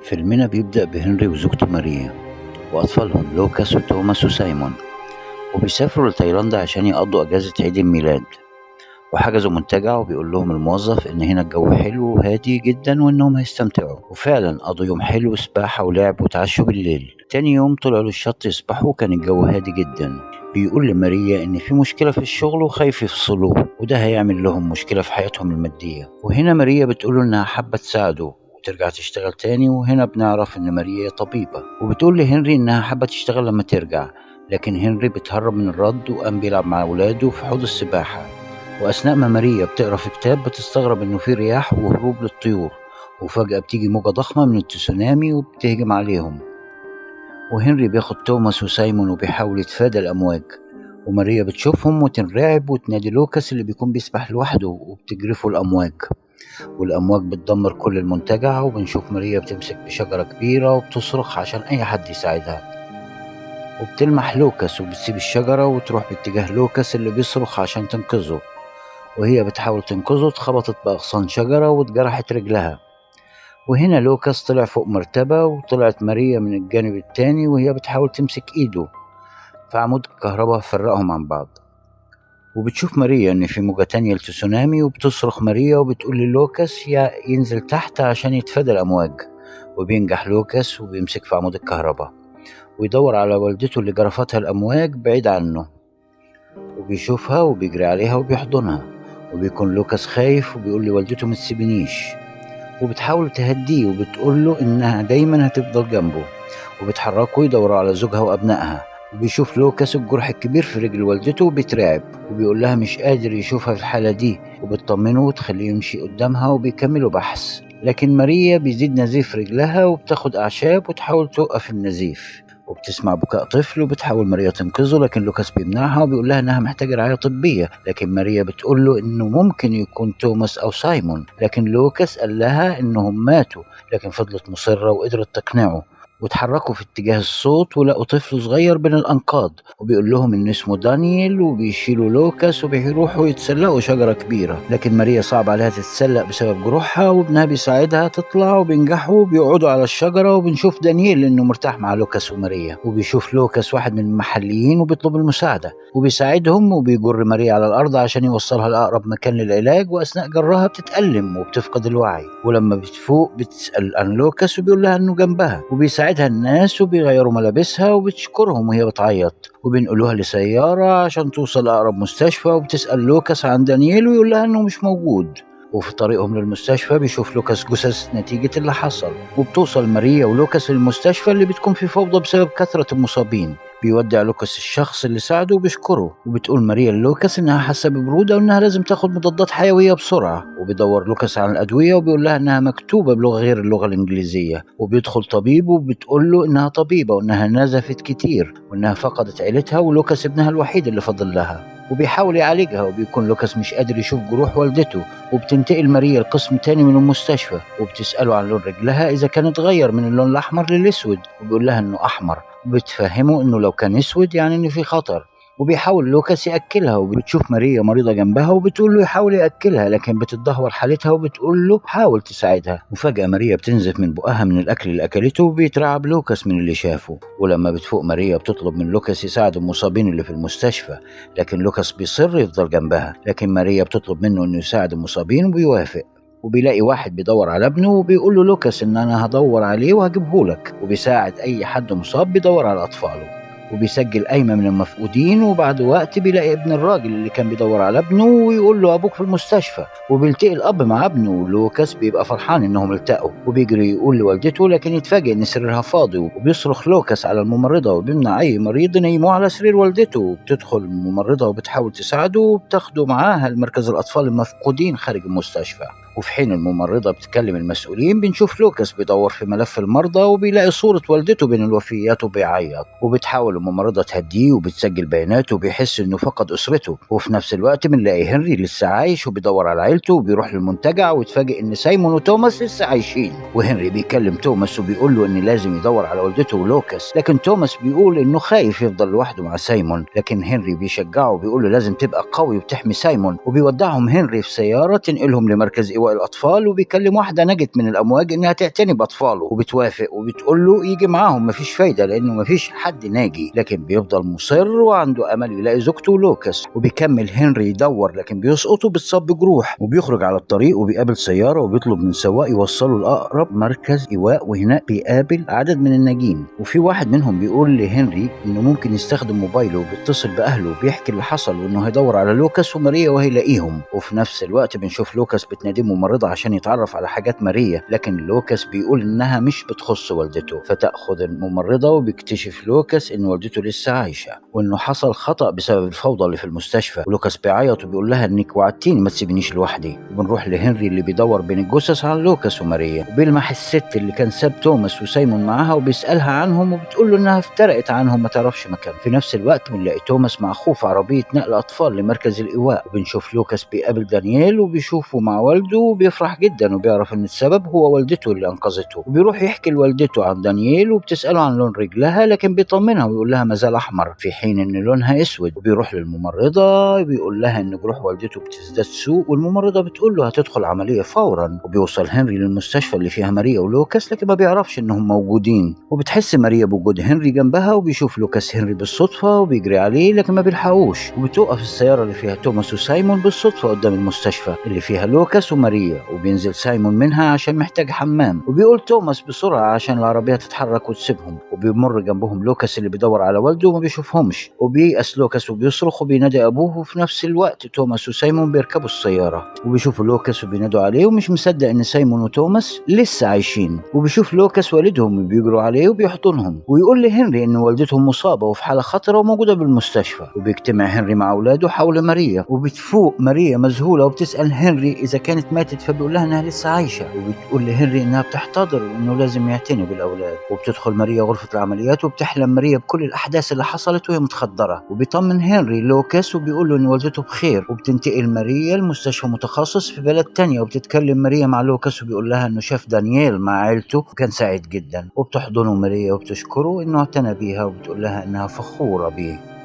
فيلمنا بيبدأ بهنري وزوجته ماريا وأطفالهم لوكاس وتوماس وسايمون، وبيسافروا لتايلاند عشان يقضوا أجازة عيد الميلاد. وحجزوا منتجع وبيقول لهم الموظف إن هنا الجو حلو وهادي جدا وإنهم هيستمتعوا، وفعلا قضوا يوم حلو سباحة ولعب وتعشوا بالليل. تاني يوم طلعوا للشط يسبحوا وكان الجو هادي جدا. بيقول لماريا إن في مشكلة في الشغل وخايف يفصلوه وده هيعمل لهم مشكلة في حياتهم المادية، وهنا ماريا بتقوله إنها حابة تساعده وترجع تشتغل تاني. وهنا بنعرف إن ماريا طبيبة وبتقول لهنري إنها حابة تشتغل لما ترجع، لكن هنري بتهرب من الرد وقام بيلعب مع ولاده في حوض السباحة. وأثناء ما ماريا بتقرأ في كتاب بتستغرب إنه في رياح وهروب للطيور، وفجأة بتيجي موجة ضخمة من التسونامي وبتهجم عليهم. وهنري بياخد توماس وسايمون وبيحاول يتفادى الأمواج، وماريا بتشوفهم وتنرعب وتنادي لوكاس اللي بيكون بيسبح لوحده وبتجرفه الأمواج، والأمواج بتدمر كل المنتجع. وبنشوف ماريا بتمسك بشجرة كبيرة وبتصرخ عشان أي حد يساعدها، وبتلمح لوكاس وبتسيب الشجرة وتروح باتجاه لوكاس اللي بيصرخ عشان تنقذه. وهي بتحاول تنقذه اتخبطت بأغصان شجرة واتجرحت رجلها. وهنا لوكاس طلع فوق مرتبة وطلعت ماريا من الجانب التاني وهي بتحاول تمسك ايده، فعمود الكهرباء فرقهم عن بعض. وبتشوف ماريا ان في موجة تانية لتسونامي وبتصرخ ماريا وبتقول للوكاس ينزل تحت عشان يتفادى الأمواج. وبينجح لوكاس وبيمسك في عمود الكهرباء ويدور على والدته اللي جرفتها الأمواج بعيد عنه، وبيشوفها وبيجري عليها وبيحضنها. وبيكون لوكاس خايف وبيقول لوالدته ما تسيبنيش، وبتحاول تهديه وبتقول له إنها دايما هتفضل جنبه. وبتحركوا يدوروا على زوجها وأبنائها. وبيشوف لوكاس الجرح الكبير في رجل والدته وبيترعب وبيقول لها مش قادر يشوفها في الحالة دي، وبتطمنه وتخليه يمشي قدامها وبيكملوا بحث. لكن ماريا بيزيد نزيف رجلها وبتاخد أعشاب وتحاول توقف النزيف، وبتسمع بكاء طفل وبتحاول ماريا تنقذه، لكن لوكاس بيمنعها وبيقول لها انها محتاجة رعاية طبية. لكن ماريا بتقول له انه ممكن يكون توماس او سايمون، لكن لوكاس قال لها انهم ماتوا، لكن فضلت مصرة وقدرت تقنعه. وتحركوا في اتجاه الصوت ولقوا طفل صغير بين الأنقاض وبيقول لهم إن اسمه دانيال، وبيشيلوا لوكاس وبيروحوا يتسلقوا شجرة كبيرة. لكن ماريا صعب عليها تتسلق بسبب جروحها وابنها بيساعدها تطلع، وبينجحوا وبيقعدوا على الشجرة. وبنشوف دانيال إنه مرتاح مع لوكاس وماريا، وبيشوف لوكاس واحد من المحليين وبيطلب المساعدة وبيساعدهم، وبيجر ماريا على الأرض عشان يوصلها لأقرب مكان للعلاج. وأثناء جرها بتتألم وبتفقد الوعي، ولما بتفوق بتسأل عن لوكاس وبيقول لها إنه جنبها وبيساعدها الناس وبيغيروا ملابسها وبتشكرهم وهي بتعيط. وبينقلوها لسيارة عشان توصل أقرب مستشفى، وبتسأل لوكاس عن دانيال ويقول لها إنه مش موجود. وفي طريقهم للمستشفى بيشوف لوكاس جثث نتيجة اللي حصل. وبتوصل ماريا ولوكاس للمستشفى اللي بتكون في فوضى بسبب كثرة المصابين. بيودع لوكاس الشخص اللي ساعده وبيشكره، وبتقول ماريا لوكاس انها حاسه ببروده وانها لازم تاخد مضادات حيويه بسرعه. وبيدور لوكاس عن الادويه وبيقول لها انها مكتوبه بلغه غير اللغه الانجليزيه. وبيدخل طبيب وبتقول له انها طبيبه وانها نزفت كتير وانها فقدت عيلتها ولوكاس ابنها الوحيد اللي فضل لها، وبيحاول يعالجها. وبيكون لوكاس مش قادر يشوف جروح والدته. وبتنتقل ماريا لقسم تاني من المستشفى وبتسأله عن لون رجلها إذا كان اتغير من اللون الأحمر للأسود، وبيقول لها إنه أحمر. وبتفهمه إنه لو كان أسود يعني إن في خطر. وبيحاول لوكاس يأكلها، وبتشوف ماريا مريضة جنبها وبتقول له يحاول يأكلها، لكن بتتدهور حالتها وبتقول له حاول تساعدها. وفجأة ماريا بتنزف من بقها من الأكل اللي أكلته، وبيترعب لوكاس من اللي شافه. ولما بتفوق ماريا بتطلب من لوكاس يساعد المصابين اللي في المستشفى، لكن لوكاس بيصر يفضل جنبها. لكن ماريا بتطلب منه إنه يساعد المصابين وبيوافق. وبيلاقي واحد بيدور على ابنه وبيقول له لوكاس إن أنا هدور عليه وهجيبهولك. وبيساعد أي حد مصاب بيدور على أطفاله، وبيسجل قايمة من المفقودين. وبعد وقت بيلاقي ابن الراجل اللي كان بيدور على ابنه ويقول له أبوك في المستشفى. وبيلتقي الأب مع ابنه، ولوكاس بيبقى فرحان إنهم التقوا وبيجري يقول لوالدته، لكن يتفاجئ إن سريرها فاضي. وبيصرخ لوكاس على الممرضة وبيمنع أي مريض ينيموه على سرير والدته. وبتدخل الممرضة وبتحاول تساعده وبتاخده معاها لمركز الأطفال المفقودين خارج المستشفى. وفي حين الممرضة بتكلم المسؤولين بنشوف لوكاس بيدور في ملف المرضى وبيلاقي صورة والدته بين الوفيات وبيعيط. وبتحاول الممرضة تهديه وبتسجل بياناته وبيحس انه فقد اسرته. وفي نفس الوقت بنلاقي هنري لسه عايش وبيدور على عيلته وبيروح للمنتجع، ويتفاجئ ان سايمون وتوماس لسه عايشين. وهنري بيكلم توماس وبيقول له ان لازم يدور على والدته ولوكاس، لكن توماس بيقول انه خايف يفضل لوحده مع سايمون. لكن هنري بيشجعه وبيقول له لازم تبقى قوي وتحمي سايمون. وبيودعهم هنري في سيارة تنقلهم لمركز إيواء سواق الأطفال، وبيكلم واحدة نجت من الأمواج إنها تعتني بأطفاله، وبتوافق وبتقول له يجي معاهم. مفيش فايدة لأنه مفيش حد ناجي، لكن بيفضل مصر وعنده أمل يلاقي زوجته لوكاس. وبيكمل هنري يدور لكن بيسقط وبيتصاب بجروح، وبيخرج على الطريق وبيقابل سيارة وبيطلب من السواق يوصله لأقرب مركز إيواء، وهناك بيقابل عدد من الناجين. وفي واحد منهم بيقول لهنري إنه ممكن يستخدم موبايله وبيتصل بأهله وبيحكي اللي حصل، وإنه هيدور على لوكاس وماريا وهيلاقيهم. وفي نفس الوقت بنشوف لوكاس بتنادي ممرضة عشان يتعرف على حاجات ماريا، لكن لوكاس بيقول إنها مش بتخص والدته. فتأخذ الممرضة وبيكتشف لوكاس إن والدته لسه عايشة، وإنه حصل خطأ بسبب الفوضى اللي في المستشفى. ولوكاس بيعيط وبيقول لها إنك وعدتيني ما تسيبنيش لوحدي. وبنروح لهنري اللي بيدور بين الجثث عن لوكاس وماريا، وبيلمح الست اللي كان ساب توماس وسايمون معاها وبيسألها عنهم، وبتقول له إنها افترقت عنهم ما تعرفش مكان. في نفس الوقت بنلاقي توماس مع أخوه في عربية نقل أطفال لمركز الإيواء، وبنشوف لوكاس بيقابل دانييل وبيشوفه مع والده وبيفرح جدا، وبيعرف إن السبب هو والدته اللي أنقذته. وبيروح يحكي لوالدته عن دانييل وبتسأله عن لون رجلها، لكن بيطمنها ويقول لها مازال أحمر في حين إن لونها أسود. وبيروح للممرضة بيقول لها إن جروح والدته بتزداد سوء، والممرضة بتقول له هتدخل عملية فورا. وبيوصل هنري للمستشفى اللي فيها ماريا ولوكاس، لكن ما بيعرفش إنهم موجودين. وبتحس ماريا بوجود هنري جنبها، وبيشوف لوكاس هنري بالصدفة وبيجري عليه لكن ما بيلحقوش. وبتوقف السيارة اللي فيها توماس وسايمون بالصدفة قدام المستشفى اللي فيها لوكاس وماريا، وبينزل سايمون منها عشان محتاج حمام. وبيقول توماس بسرعة عشان العربية تتحرك وتسيبهم. وبيمر جنبهم لوكاس اللي بيدور على والده وما بيشوفهمش، وبييأس لوكاس وبيصرخ وبينادي أبوه. وفي نفس الوقت توماس وسايمون بيركبوا السيارة وبيشوفوا لوكاس وبينادوا عليه، ومش مصدق إن سايمون وتوماس لسه عايشين. وبيشوف لوكاس والدهم وبيجروا عليه وبيحضنهم، ويقول لهنري إن والدتهم مصابة وفي حالة خطرة وموجودة بالمستشفى. وبيجتمع هنري مع أولاده حول ماريا، وبتفوق ماريا مذهولة وبتسأل هنري إذا كانت ماتت، فبيقول لها إنها لسه عايشة. وبتقول لهنري إنها بتحتضر وإنه لازم يعتني بالأولاد. وبتدخل ماريا غرفة العمليات وبتحلم ماريا بكل الأحداث اللي حصلت وهي متخدرة. وبيطمن هنري لوكاس وبيقول له إن والدته بخير. وبتنتقل ماريا لمستشفى متخصص في بلد تانية، وبتتكلم ماريا مع لوكاس وبيقول لها إنه شاف دانييل مع عيلته وكان سعيد جدا. وبتحضنه ماريا وبتشكره إنه اعتنى بيها، وبتقول لها إنها فخورة بيه.